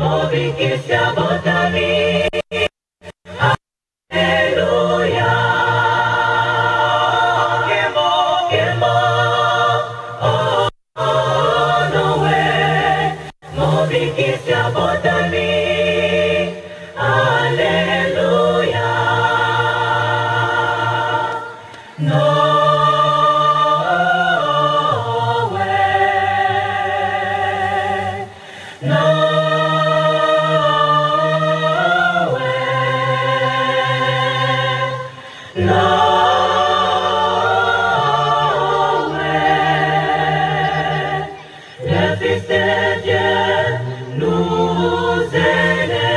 Movikisha botani. Alleluia. Kemo, kemo. Oh, oh, no way. Movikisha botani. Alleluia. No way. No way. No way. Resistez Dieu, nous aider.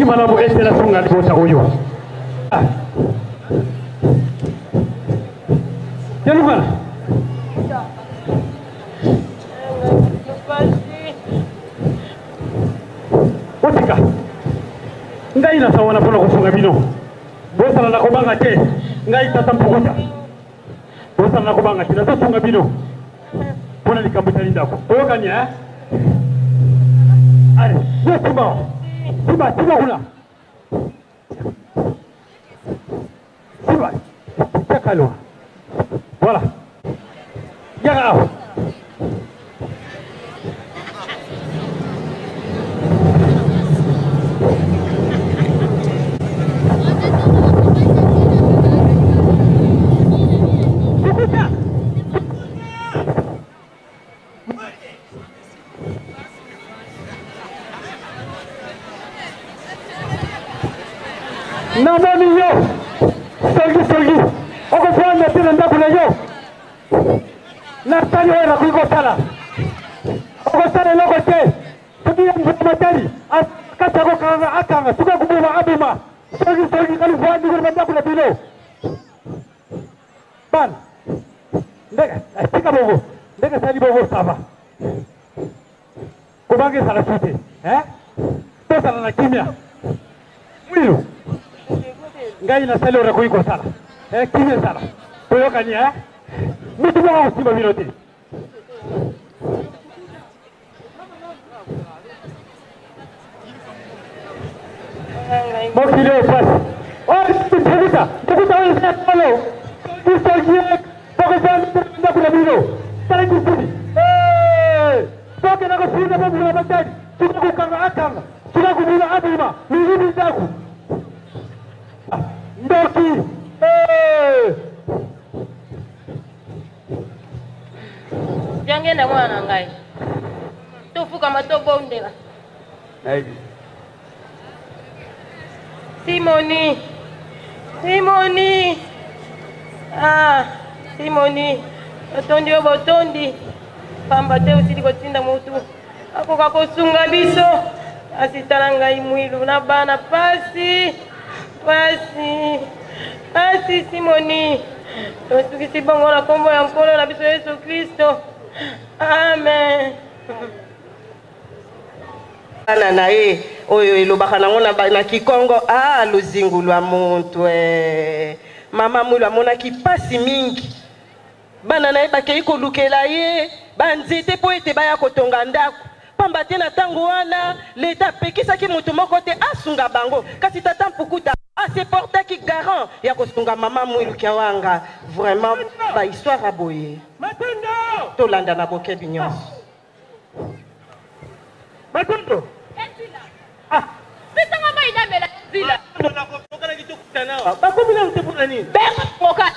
Malabu estela sunga libota huyo. Yanuka. Otika. Ngai na sawana pona kufunga bino. Bosa na nakobanga te. Ngai tatampukuta. Bosa na nakobanga te. Tatunga bino. Pona likambuta lindako. Oyokanya eh? Allez, yes, c'est bon. Tiba, tiba kuna. Tiba. Takalo. Voilà. Yagao. Nana yo, solgi, oko fanya tena ndakula yo. Na tani wewe kuiko sala. Oko sala loko te. Tukia mfumatari, akata ko kanga akanga, tuka kubuma abuma. Solgi kali fanya ngoro ndakula bilo. Ban. Ndeka, tika bongo. ndenge sali bongo sava kubange sala sute tosala na kimia mwilu ngai nasali ora kuiko sala kimia sala toyokani mitu mwa usimba bino te mokile pasi tukuta wese palo kusagie pokosani ndakuna bino tala kusudi toke nako sina babu na batani tukakukanga akanga tukakubila abima mihibi zaku ndoki jangenda mwana ngai tofuka matobondela Simoni Simoni otondi obotondi pamba te usili kotinda mutu akoka kosunga biso asitala ngai mwilu na bana pasi Simoni tosukisi bongo na kombo ya nkolo na biso Yesu Kristo amen. Ana nae oyo elobaka nango na Kikongo luzingu lwa muntu mama mwilu amonaki pasi mingi bana nae bakei kolukela ye banzete po ete baya kotonga ndako pamba te na tango wana leta apekisaki mutu moko te asunga bango kasi tata mpukuta aseportaki garant ya kosunga mama mwilu kiawanga vraiment ba histoire aboye tolanda na bokebi nyonso Matondo Bitanga mai na mela zila. Ndo na kofoka na kitu kutanawa. Bako bila mtepuna nini? Beko koka.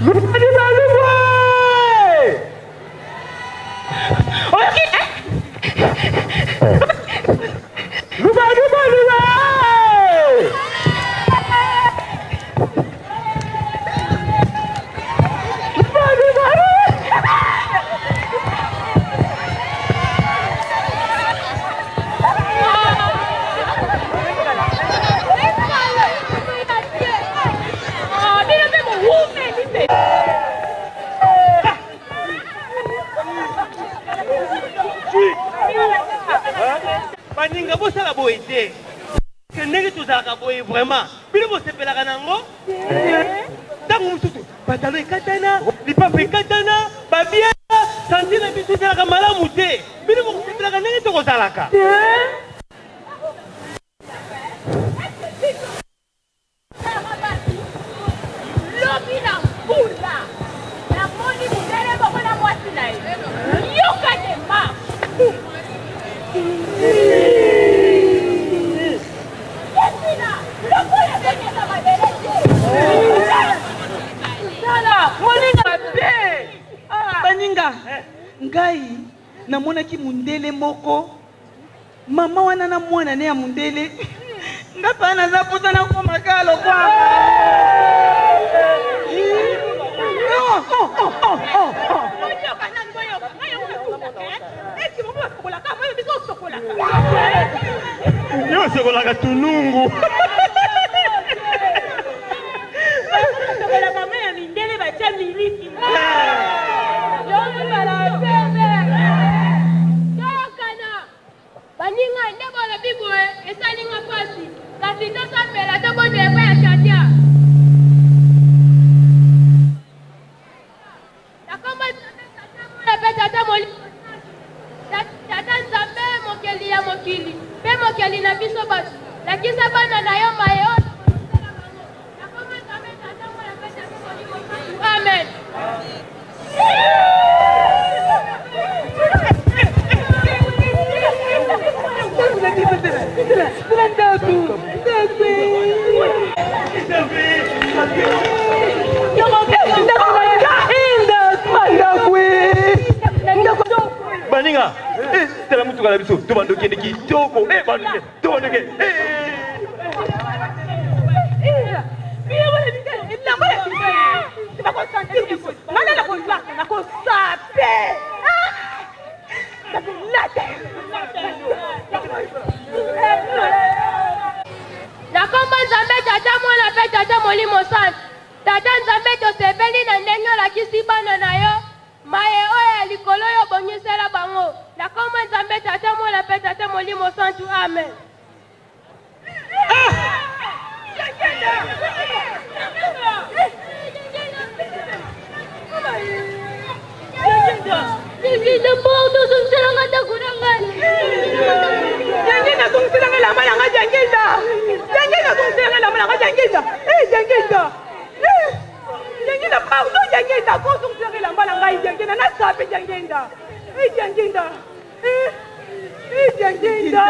Lupani balubwe. Oyoki. Lupani balubwe. Baninga bosala boye te ke ndenge tozalaka boye vraiment bino bosepelaka nango ntango mosusu batalo ekatana lipapa ekatana babiana santi na biso ezalaka malamu te bino bokosepelaka ndenge tokozalaka Baninga ngai namonaki mundele moko mama wana na mwana ne ya mundele ngapa naza pusa na koma kalo kwa yo sokolaka tunungu Baninga ndebo na bigwe esalinga pasi kasi tosambela tobonde ekwe ya chatia nakoma tata moli tata nzambe mokeli ya mokili pe mokeli na biso bato lakisa bana na yo mayo nakoma nzambe tata moli amen. Baninga tela mutu kala biso tobandoke ndeki toko bandoke tobandoke Nakomba nzambe tata mwana pe tata molimo sana Tata Nzambe tosepeli na ndenge olakisi bana na yo maye oyo ya likolo yo obongisela bango na kombo Nzambe Tata Mola mpe Tata Molimo Santu amen. Jengenda paudo sungseranga takurangan. Jengenda sungseranga lama langa jengenda. Jengenda sungseranga lama langa jengenda. Jengenda. Jengenda paudo jengenda ko sungseranga lama langa jengenda na sabe jengenda. Jengenda. Jengenda.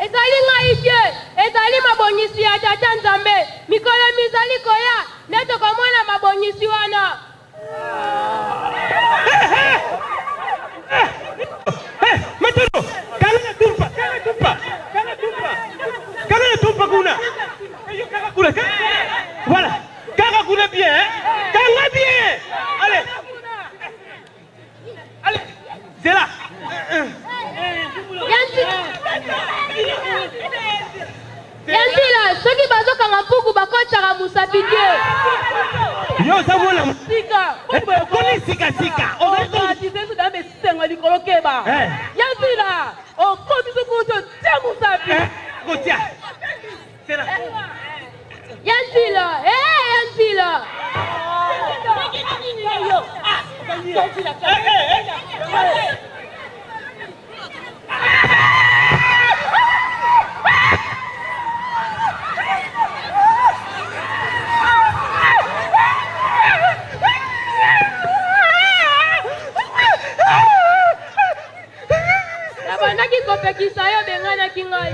Ezali ngaike, ezali mabongisi ya Tata Nzambe. Mikolo mizali koya, neto komona mabongisi wana. Matano, kana tumpa kuna. Kuna. Voilà. Kaka kuna bien, hein? Kaka bien. Allez. Allez. C'est là. Yansila, soki bazoka mapuku bakotaka musapidie. Yo sabona. Sika. Koni sika. Oza tisengu dambe sengo likolo keba. Yansila, okoti sukuto tia musapi. Kotia. C'est là. Yansila, Yansila. Nabandaki kopekisa yo bengana kingai.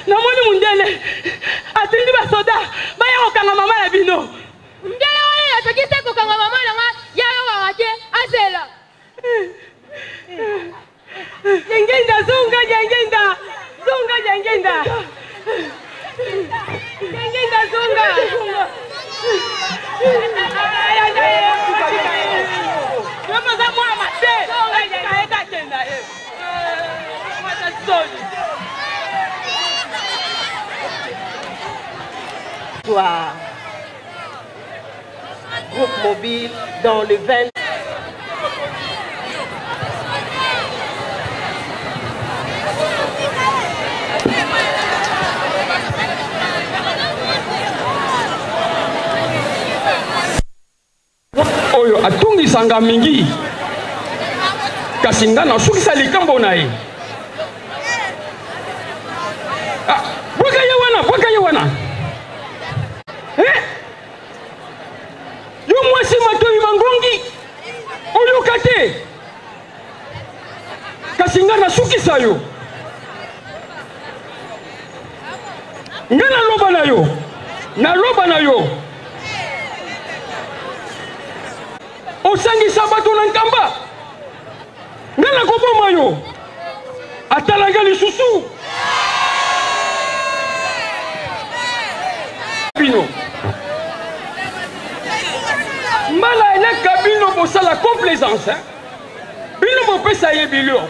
Namoni mundele atindi basoda baya kokanga mama na bino ndele wana atokise kokanga mama nanga yayo kakake azela jengenda zunga jengenda Groupe mobile dans le 20. Oyo atungi sanga mingi kasinga na sukisa likambo na ye. Bwaka ye wana. Yo mwasi matoi mangongi oyo kate kasinga na sukisa yo. Ngana loba na yo. Osangisa bato na nkamba ngana koboma yo atalanga lisusu bino mbala eleka bino bosala complaisance bino bopesa ye bilio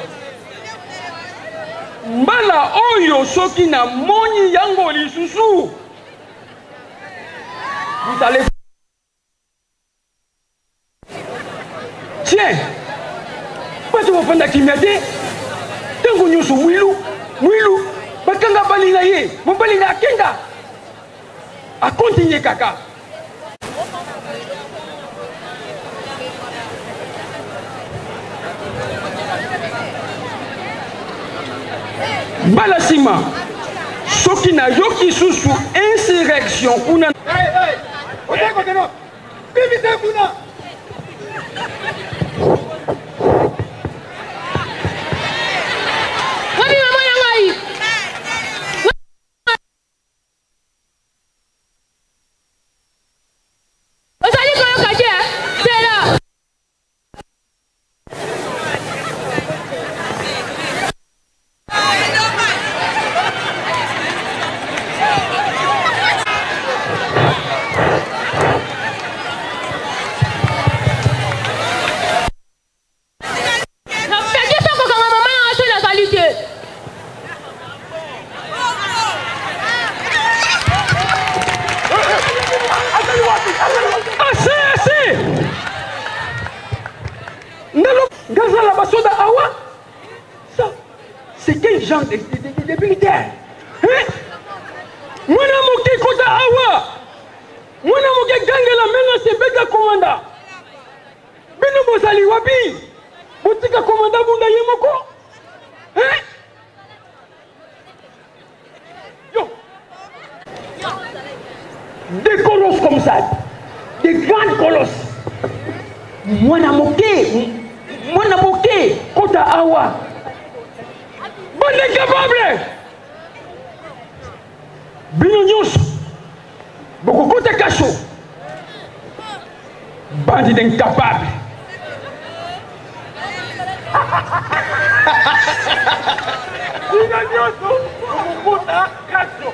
mbala oyo soki na moni yango lisusu vous allez. Tiens, pas de wapanda kimyate, tango nyusu mwilu, bakanga bali na ye, mobali na akenga. A continuer kaka. Balasima, soki na yoki susu insurrection kuna. Oteko teno, bibite kuna. Gaza la basoda awa. Ça, c'est quel genre de militaire? Hein? Moi, je kota awa. Moi, je gangue la mena se bega commanda. Bino bozali wabi. Botika commanda bunda yemoko. Hein? Yo. Des colosses comme ça. Des grands colosses. Mwana moke kota awa. Bande capable. Bino nyonso. Boko kota kaso. Bande d'incapable. Bino nyonso. Boko kota kaso.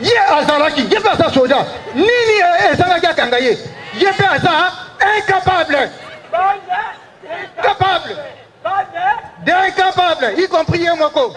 Ye azalaki, ye pas ça soja. Nini ezalaki akangaye. Ye pas ça incapable. Capable. D'incapable, y compris Yemoko.